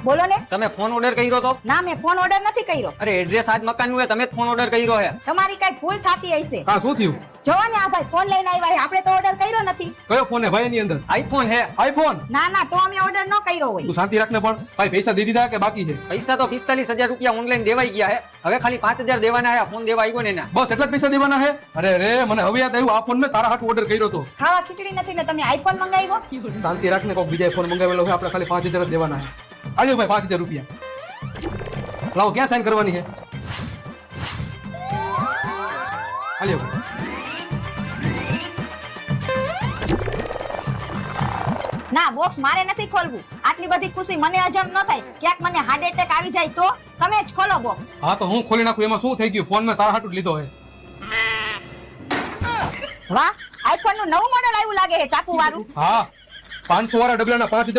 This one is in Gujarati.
બોલો ને. તમે ફોન ઓર્ડર કર્યો તો? ના, મેં ફોન ઓર્ડર નથી કર્યો. અરે એડ્રેસ આજ મકાનનું હે, તમે જ ફોન ઓર્ડર કર્યો હે. તમારી કઈ ભૂલ થતી હશે. હા શું થયું? જોવો ને આ ભાઈ ફોન લઈને આવ્યા છે, આપણે તો ઓર્ડર કર્યો નથી. કયો ફોન હે ભાઈ એની અંદર? આઈફોન હે. આઈફોન? ના ના, તો અમે ઓર્ડર ન કર્યો હોય. તું શાંતિ રાખને પણ. ભાઈ પૈસા દઈ દીધા કે બાકી છે? પૈસા તો 45,000 રૂપિયા ઓનલાઈન દેવાઈ ગયા હે. હવે ખાલી 5,000 દેવાના હે. ફોન દેવા આવ્યો ને એના. બસ એટલા જ પૈસા દેવાના છે? અરે રે, મને હવે યાદ આવ્યું, આ ફોન મેં તારા હાથ ઓર્ડર કર્યો હતો. ખાવા ખીચડી નથી ને તમે આઈફોન મંગાવ્યો. શાંતિ રાખને, કોક બીજા ફોન મંગાવેલો છે, આપણે ખાલી 5,000 જ દેવાના છે. આલ્યો ભાઈ 5,000 રૂપિયા. લાવો, ક્યાં સાઈન કરવાની છે? આલ્યો. ના, બોક્સ મારે નથી ખોલવું. આટલી બધી ખુશી મને હજમ ન થાય. ક્યાંક મને હાર્ટ એટેક આવી જાય તો તમે જ ખોલો બોક્સ. હા તો હું ખોલી નાખું, એમાં શું થઈ ગયું? ફોન મેં તારા હાથ જ લીધો છે. વાહ, આઈફોન નું નવું મોડેલ આવ્યું લાગે છે, ચાકુ વાળું. હા, 500 વાળા ડબલાના 5,000